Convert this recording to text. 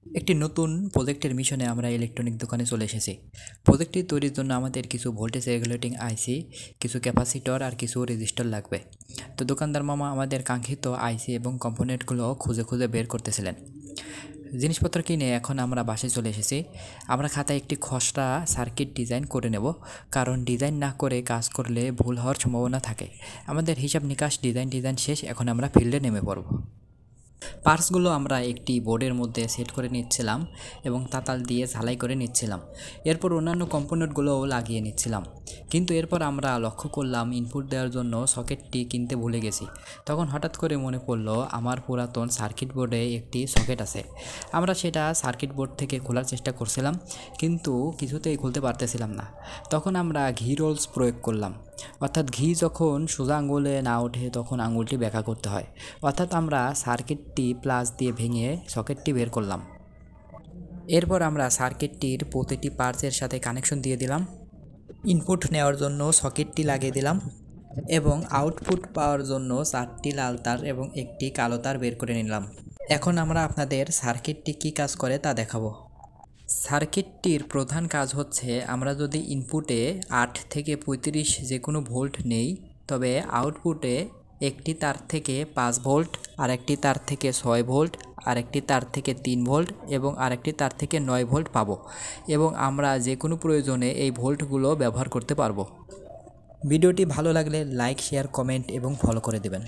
একটি নতুন প্রজেক্টের মিশনে আমরা ইলেকট্রনিক দোকানে চলে এসেছি। প্রজেক্টটি তৈরির জন্য আমাদের কিছু ভোল্টেজ রেগুলেটিং আইসি, কিছু ক্যাপাসিটর আর কিছু রেজিস্টর লাগবে। তো দোকানদার মামা আমাদের কাঙ্ক্ষিত আইসি এবং কম্পোনেন্টগুলো খুঁজে খুঁজে বের করতেছিলেন। জিনিসপত্র কিনে এখন আমরা বাসায় চলে এসেছি। আমরা খাতায় একটি খসড়া সার্কিট ডিজাইন করে নেব, কারণ ডিজাইন না করে কাজ করলে ভুল হওয়ার সম্ভাবনা থাকে। আমাদের হিসাব নিকাশ ডিজাইন শেষ, এখন আমরা ফিল্ডে নেমে পড়ব। পার্টসগুলো আমরা একটি বোর্ডের মধ্যে সেট করে নিচ্ছিলাম এবং তাতাল দিয়ে ঝালাই করে নিচ্ছিলাম। এরপর অন্যান্য কম্পোনেন্টগুলোও লাগিয়ে নিচ্ছিলাম। কিন্তু এরপর আমরা লক্ষ্য করলাম ইনপুট দেওয়ার জন্য সকেটটি কিনতে ভুলে গেছি। তখন হঠাৎ করে মনে পড়ল আমার পুরাতন সার্কিট বোর্ডে একটি সকেট আছে। আমরা সেটা সার্কিট বোর্ড থেকে খোলার চেষ্টা করছিলাম, কিন্তু কিছুতেই খুলতে পারতেছিলাম না। তখন আমরা ঘি রোলস প্রয়োগ করলাম, অর্থাৎ ঘি যখন সোজা আঙুলে না ওঠে তখন আঙুলটি ব্যাকা করতে হয়। অর্থাৎ আমরা সার্কিটটি প্লাস দিয়ে ভেঙে সকেটটি বের করলাম। এরপর আমরা সার্কিটটির প্রতিটি পার্টসের সাথে কানেকশন দিয়ে দিলাম। ইনপুট নেওয়ার জন্য সকেটটি লাগিয়ে দিলাম এবং আউটপুট পাওয়ার জন্য 4টি লাল তার এবং একটি কালো তার বের করে নিলাম। এখন আমরা আপনাদের সার্কিটটি কী কাজ করে তা দেখাবো। সার্কিটটির প্রধান কাজ হচ্ছে, আমরা যদি ইনপুটে 8 থেকে 35 যে কোনো ভোল্ট নেই, তবে আউটপুটে একটি তার থেকে 5 ভোল্ট, আরেকটি তার থেকে 6 ভোল্ট, আরেকটি তার থেকে 3 ভোল্ট এবং আরেকটি তার থেকে 9 ভোল্ট পাবো, এবং আমরা যে কোনো প্রয়োজনে এই ভোল্টগুলো ব্যবহার করতে পারবো। ভিডিওটি ভালো লাগলে লাইক, শেয়ার, কমেন্ট এবং ফলো করে দেবেন।